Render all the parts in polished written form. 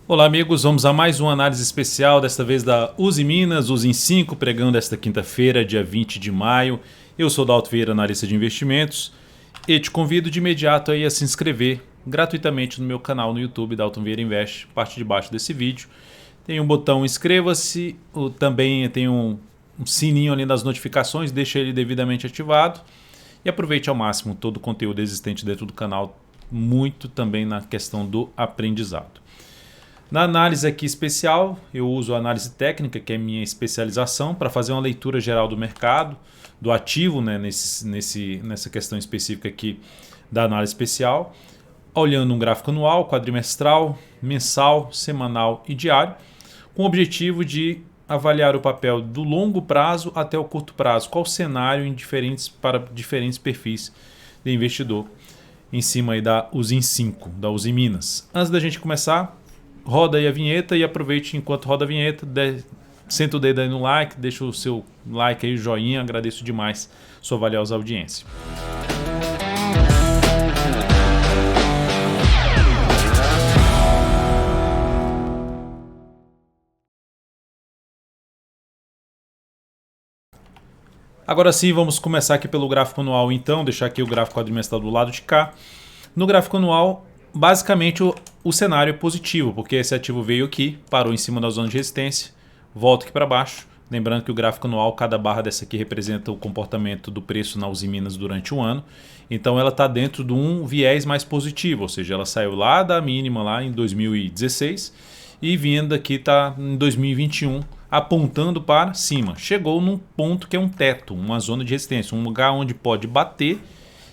Olá amigos, vamos a mais uma análise especial, desta vez da Uzi Minas, Uzi 5, pregão desta quinta-feira, dia 20 de maio. Eu sou Dalto Vieira, analista de investimentos, e te convido de imediato aí a se inscrever gratuitamente no meu canal no YouTube, Dalton Vieira Invest, parte de baixo desse vídeo. Tem um botão inscreva-se, também tem um sininho ali das notificações, deixa ele devidamente ativado e aproveite ao máximo todo o conteúdo existente dentro do canal, muito também na questão do aprendizado. Na análise aqui especial, eu uso a análise técnica, que é minha especialização, para fazer uma leitura geral do mercado, do ativo, né, nessa questão específica aqui da análise especial, olhando um gráfico anual, quadrimestral, mensal, semanal e diário, com o objetivo de avaliar o papel do longo prazo até o curto prazo, qual o cenário para diferentes perfis de investidor, em cima aí da Uzi 5, da Uzi Minas. Antes da gente começar, roda aí a vinheta e aproveite enquanto roda a vinheta, senta o dedo aí no like, deixa o seu like aí, joinha, agradeço demais sua valiosa audiência. Agora sim, vamos começar aqui pelo gráfico anual então, deixar aqui o gráfico quadrimestral do lado de cá. No gráfico anual, basicamente o cenário é positivo, porque esse ativo veio aqui, parou em cima da zona de resistência, volta aqui para baixo. Lembrando que o gráfico anual, cada barra dessa aqui representa o comportamento do preço na Uzi Minas durante um ano. Então ela está dentro de um viés mais positivo, ou seja, ela saiu lá da mínima lá em 2016 e vindo aqui está em 2021 apontando para cima. Chegou num ponto que é um teto, uma zona de resistência, um lugar onde pode bater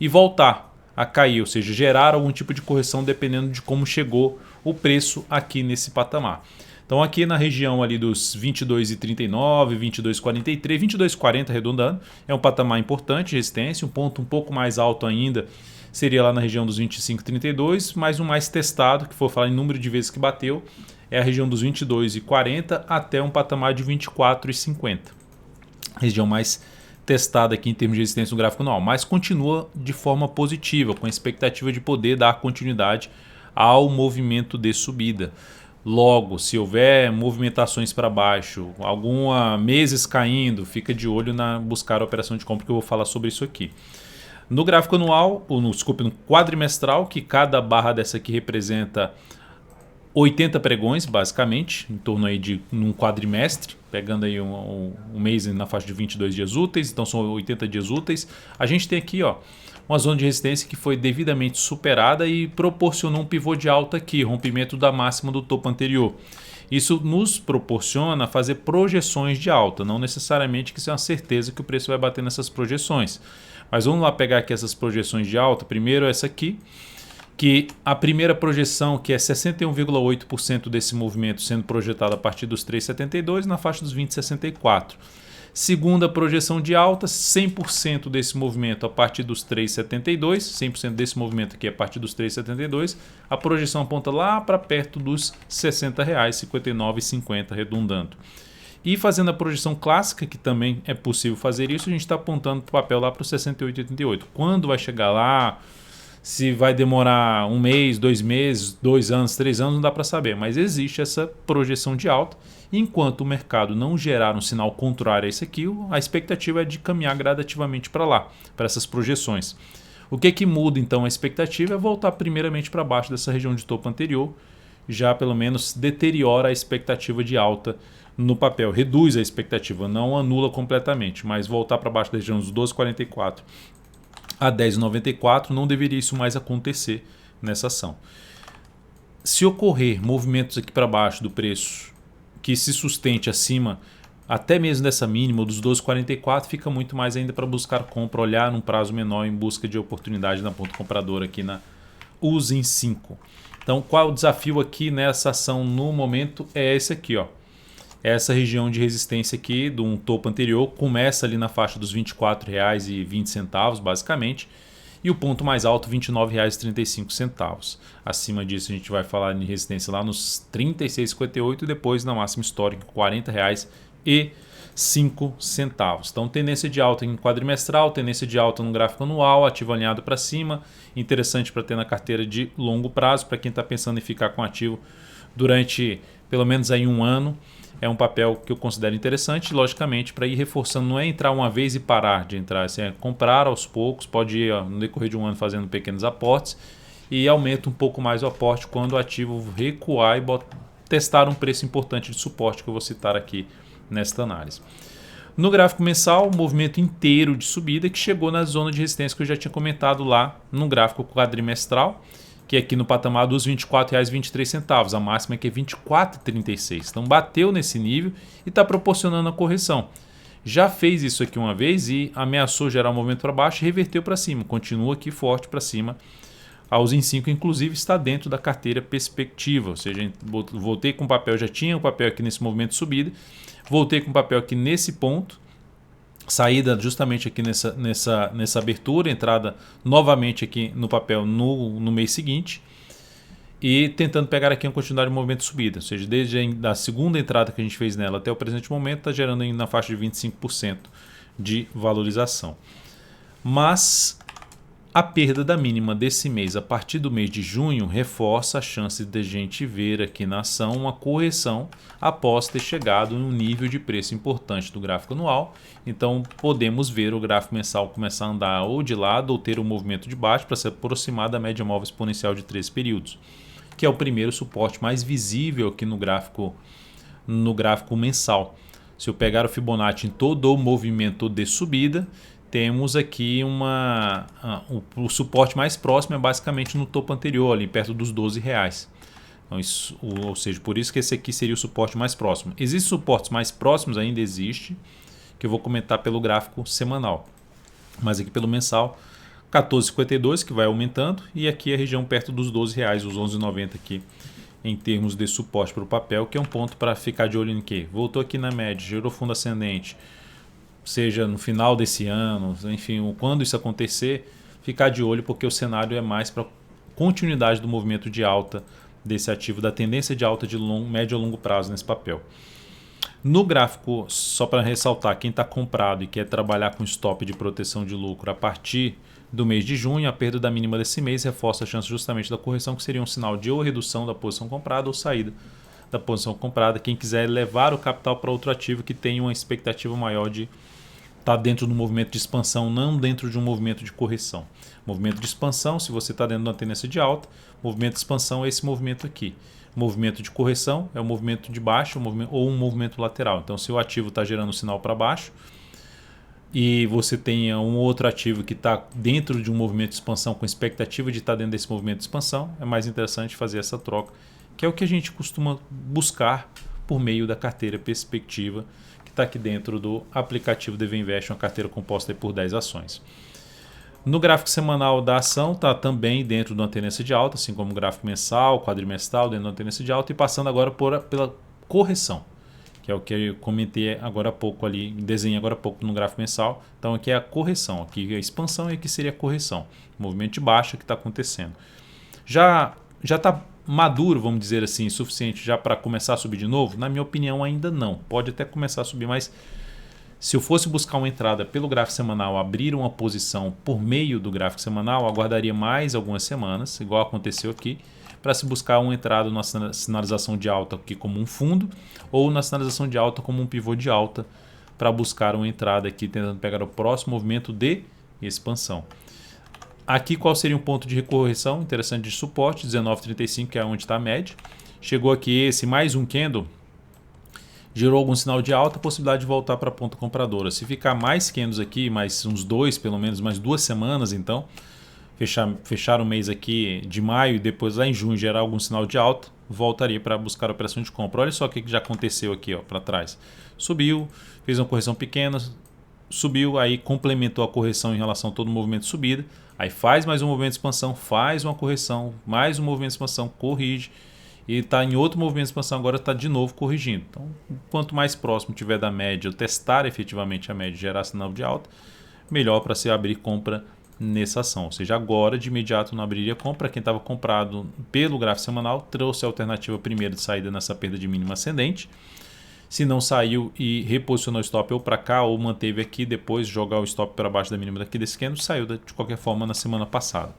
e voltar a cair, ou seja, gerar algum tipo de correção dependendo de como chegou o preço aqui nesse patamar. Então aqui na região ali dos 22,39, 22,43, 22,40 arredondando, é um patamar importante de resistência, um ponto um pouco mais alto ainda seria lá na região dos 25,32, mas o mais testado, que for falar em número de vezes que bateu, é a região dos 22,40 até um patamar de 24,50. Região mais testada aqui em termos de resistência no gráfico anual, mas continua de forma positiva, com a expectativa de poder dar continuidade ao movimento de subida. Logo, se houver movimentações para baixo, alguma meses caindo, fica de olho na buscar a operação de compra, que eu vou falar sobre isso aqui. No gráfico anual, no quadrimestral, que cada barra dessa aqui representa 80 pregões, basicamente, em torno aí de um quadrimestre, pegando aí um mês na faixa de 22 dias úteis, então são 80 dias úteis. A gente tem aqui uma zona de resistência que foi devidamente superada e proporcionou um pivô de alta aqui, rompimento da máxima do topo anterior. Isso nos proporciona fazer projeções de alta, não necessariamente que seja uma certeza que o preço vai bater nessas projeções. Mas vamos lá pegar aqui essas projeções de alta. Primeiro essa aqui, que a primeira projeção, que é 61,8% desse movimento sendo projetado a partir dos 3,72 na faixa dos 20,64. Segunda projeção de alta, 100% desse movimento a partir dos 3,72, 100% desse movimento aqui a partir dos 3,72, a projeção aponta lá para perto dos R$ 60, 59,50 arredondando. E fazendo a projeção clássica, que também é possível fazer isso, a gente está apontando para o papel lá para os 68,88. Quando vai chegar lá, se vai demorar um mês, 2 meses, 2 anos, 3 anos, não dá para saber. Mas existe essa projeção de alta. Enquanto o mercado não gerar um sinal contrário a esse aqui, a expectativa é de caminhar gradativamente para lá, para essas projeções. O que muda então a expectativa é voltar primeiramente para baixo dessa região de topo anterior, já pelo menos deteriora a expectativa de alta no papel, reduz a expectativa, não anula completamente, mas voltar para baixo da região dos 12,44 a 10,94 não deveria isso mais acontecer nessa ação. Se ocorrer movimentos aqui para baixo do preço que se sustente acima até mesmo dessa mínima dos 12,44, fica muito mais ainda para buscar compra, olhar num prazo menor em busca de oportunidade na ponta compradora aqui na Uzi 5. Então qual é o desafio aqui nessa ação no momento? É esse aqui, essa região de resistência aqui de um topo anterior começa ali na faixa dos R$ 24,20 basicamente, e o ponto mais alto R$ 29,35. Acima disso a gente vai falar em resistência lá nos R$ 36,58 e depois na máxima histórica R$ 40,05. Então tendência de alta em quadrimestral, tendência de alta no gráfico anual, ativo alinhado para cima, interessante para ter na carteira de longo prazo, para quem está pensando em ficar com ativo durante pelo menos aí um ano. É um papel que eu considero interessante, logicamente, para ir reforçando. Não é entrar uma vez e parar de entrar, assim, é comprar aos poucos, pode ir no decorrer de um ano fazendo pequenos aportes e aumenta um pouco mais o aporte quando o ativo recuar e testar um preço importante de suporte que eu vou citar aqui nesta análise. No gráfico mensal, o movimento inteiro de subida que chegou na zona de resistência que eu já tinha comentado lá no gráfico quadrimestral, que é aqui no patamar dos R$ 24,23. A máxima aqui é R$ 24,36. Então bateu nesse nível e está proporcionando a correção. Já fez isso aqui uma vez e ameaçou gerar um movimento para baixo e reverteu para cima. Continua aqui forte para cima. A Usin 5, inclusive, está dentro da carteira perspectiva. Ou seja, voltei com o papel, já tinha o papel aqui nesse movimento de subida. Voltei com o papel aqui nesse ponto. Saída justamente aqui nessa abertura, entrada novamente aqui no papel no mês seguinte e tentando pegar aqui uma continuidade de movimento de subida, ou seja, desde a segunda entrada que a gente fez nela até o presente momento está gerando aí na faixa de 25% de valorização. Mas a perda da mínima desse mês a partir do mês de junho reforça a chance de a gente ver aqui na ação uma correção após ter chegado em um nível de preço importante do gráfico anual. Então podemos ver o gráfico mensal começar a andar ou de lado ou ter um movimento de baixo para se aproximar da média móvel exponencial de 13 períodos, que é o primeiro suporte mais visível aqui no gráfico mensal. Se eu pegar o Fibonacci em todo o movimento de subida, temos aqui o suporte mais próximo é basicamente no topo anterior, ali perto dos R$ 12. Então, ou seja, por isso que esse aqui seria o suporte mais próximo. Existem suportes mais próximos, ainda existe, que eu vou comentar pelo gráfico semanal. Mas aqui pelo mensal, 14,52 que vai aumentando e aqui a região perto dos R$ 12, os 11,90 aqui em termos de suporte para o papel, que é um ponto para ficar de olho em que voltou aqui na média, gerou fundo ascendente, seja no final desse ano, enfim, quando isso acontecer, ficar de olho porque o cenário é mais para continuidade do movimento de alta desse ativo, da tendência de alta de médio a longo prazo nesse papel. No gráfico, só para ressaltar, quem está comprado e quer trabalhar com stop de proteção de lucro a partir do mês de junho, a perda da mínima desse mês reforça a chance justamente da correção, que seria um sinal de ou redução da posição comprada ou saída da posição comprada. Quem quiser levar o capital para outro ativo que tenha uma expectativa maior de estar dentro do movimento de expansão, não dentro de um movimento de correção. Movimento de expansão, se você está dentro de uma tendência de alta, movimento de expansão é esse movimento aqui. Movimento de correção é o movimento de baixo ou um movimento lateral. Então, se o ativo está gerando um sinal para baixo e você tem um outro ativo que está dentro de um movimento de expansão com expectativa de estar dentro desse movimento de expansão, é mais interessante fazer essa troca, que é o que a gente costuma buscar por meio da carteira perspectiva, que está aqui dentro do aplicativo DV Invest, uma carteira composta por 10 ações. No gráfico semanal da ação está também dentro de uma tendência de alta, assim como o gráfico mensal, quadrimestral, dentro de uma tendência de alta e passando agora pela correção, que é o que eu comentei agora há pouco ali, desenhei agora há pouco no gráfico mensal. Então aqui é a correção, aqui é a expansão e aqui seria a correção, movimento de baixa que está acontecendo. Já está maduro, vamos dizer assim, suficiente já para começar a subir de novo? Na minha opinião ainda não, pode até começar a subir, mas se eu fosse buscar uma entrada pelo gráfico semanal, abrir uma posição por meio do gráfico semanal, aguardaria mais algumas semanas, igual aconteceu aqui, para se buscar uma entrada na sinalização de alta aqui como um fundo ou na sinalização de alta como um pivô de alta, para buscar uma entrada aqui tentando pegar o próximo movimento de expansão. Aqui qual seria um ponto de correção interessante de suporte? 19,35, que é onde está a média. Chegou aqui esse mais um candle, gerou algum sinal de alta, possibilidade de voltar para a ponta compradora. Se ficar mais candles aqui, mais uns dois, pelo menos mais 2 semanas, então, fechar o mês aqui de maio e depois lá em junho gerar algum sinal de alta, voltaria para buscar a operação de compra. Olha só o que já aconteceu aqui para trás. Subiu, fez uma correção pequena, subiu, aí complementou a correção em relação a todo o movimento de subida, aí faz mais um movimento de expansão, faz uma correção, mais um movimento de expansão, corrige, e está em outro movimento de expansão, agora está de novo corrigindo. Então, quanto mais próximo tiver da média, ou testar efetivamente a média e gerar sinal de alta, melhor para se abrir compra nessa ação. Ou seja, agora de imediato não abriria compra. Quem estava comprado pelo gráfico semanal trouxe a alternativa primeira de saída nessa perda de mínima ascendente. Se não saiu e reposicionou o stop ou para cá ou manteve aqui, depois jogar o stop para baixo da mínima daqui desse candle, saiu de qualquer forma na semana passada.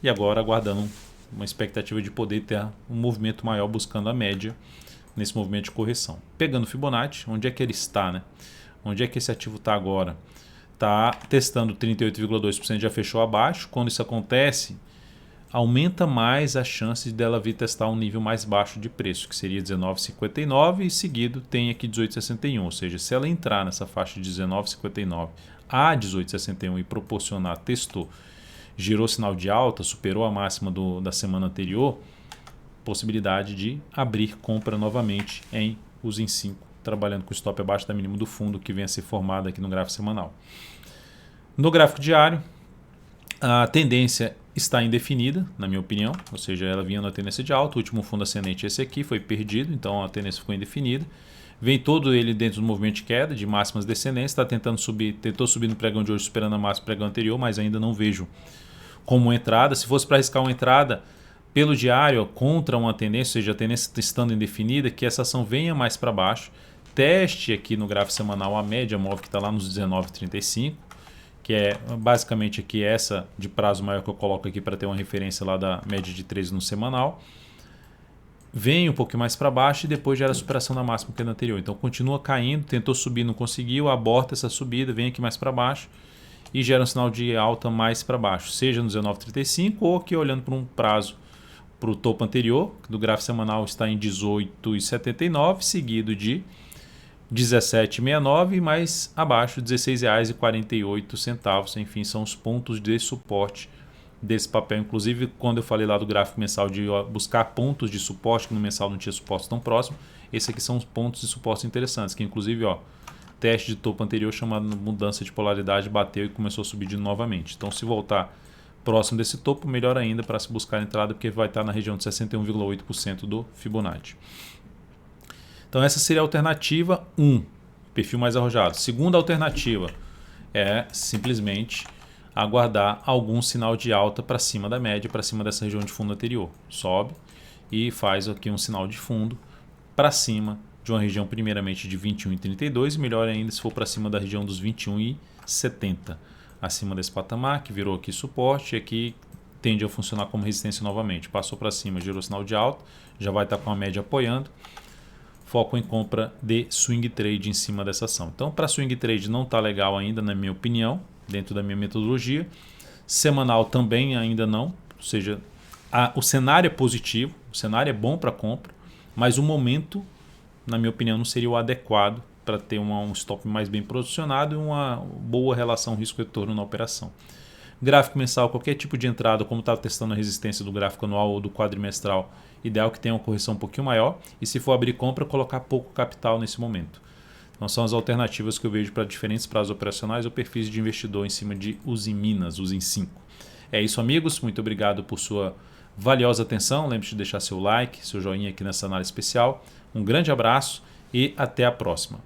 E agora aguardando uma expectativa de poder ter um movimento maior buscando a média nesse movimento de correção. Pegando o Fibonacci, onde é que ele está, né? Onde é que esse ativo está agora? Está testando 38,2%, já fechou abaixo. Quando isso acontece, aumenta mais a chance dela vir testar um nível mais baixo de preço, que seria 19,59 e seguido tem aqui 18,61. Ou seja, se ela entrar nessa faixa de 19,59 a 18,61 e proporcionar, testou, girou sinal de alta, superou a máxima da semana anterior, possibilidade de abrir compra novamente em os em 5, trabalhando com stop abaixo da mínima do fundo que vem a ser formado aqui no gráfico semanal. No gráfico diário, a tendência está indefinida, na minha opinião, ou seja, ela vinha na tendência de alta, o último fundo ascendente esse aqui foi perdido, então a tendência ficou indefinida. Vem todo ele dentro do movimento de queda, de máximas descendentes, está tentando subir, tentou subir no pregão de hoje superando a máxima do pregão anterior, mas ainda não vejo como entrada. Se fosse para arriscar uma entrada pelo diário contra uma tendência, ou seja, a tendência estando indefinida, que essa ação venha mais para baixo, teste aqui no gráfico semanal a média móvel que está lá nos 19,35, que é basicamente aqui essa de prazo maior que eu coloco aqui para ter uma referência lá da média de 13 no semanal. Vem um pouco mais para baixo e depois gera a superação da máxima que é da anterior. Então continua caindo, tentou subir, não conseguiu, aborta essa subida, vem aqui mais para baixo e gera um sinal de alta mais para baixo, seja no 19,35 ou aqui olhando para um prazo para o topo anterior, do gráfico semanal está em 18,79, seguido de 17,69 e mais abaixo R$ 16,48. Enfim, são os pontos de suporte desse papel. Inclusive, quando eu falei lá do gráfico mensal de buscar pontos de suporte, que no mensal não tinha suporte tão próximo, esses aqui são os pontos de suporte interessantes, que inclusive, teste de topo anterior chamado mudança de polaridade bateu e começou a subir de novamente. Então, se voltar próximo desse topo, melhor ainda para se buscar a entrada, porque vai estar na região de 61,8% do Fibonacci. Então essa seria a alternativa 1, perfil mais arrojado. Segunda alternativa é simplesmente aguardar algum sinal de alta para cima da média, para cima dessa região de fundo anterior. Sobe e faz aqui um sinal de fundo para cima de uma região primeiramente de 21,32 e melhor ainda se for para cima da região dos 21,70. Acima desse patamar que virou aqui suporte e aqui tende a funcionar como resistência novamente. Passou para cima, gerou sinal de alta, já vai estar com a média apoiando. Foco em compra de swing trade em cima dessa ação. Então, para swing trade não está legal ainda, na minha opinião, dentro da minha metodologia. Semanal também ainda não, ou seja, o cenário é positivo, o cenário é bom para compra, mas o momento, na minha opinião, não seria o adequado para ter um stop mais bem posicionado e uma boa relação risco-retorno na operação. Gráfico mensal, qualquer tipo de entrada, como estava testando a resistência do gráfico anual ou do quadrimestral, ideal que tenha uma correção um pouquinho maior e se for abrir compra, colocar pouco capital nesse momento. Então são as alternativas que eu vejo para diferentes prazos operacionais ou perfis de investidor em cima de Usiminas, Usim 5. É isso, amigos, muito obrigado por sua valiosa atenção, lembre-se de deixar seu like, seu joinha aqui nessa análise especial, um grande abraço e até a próxima.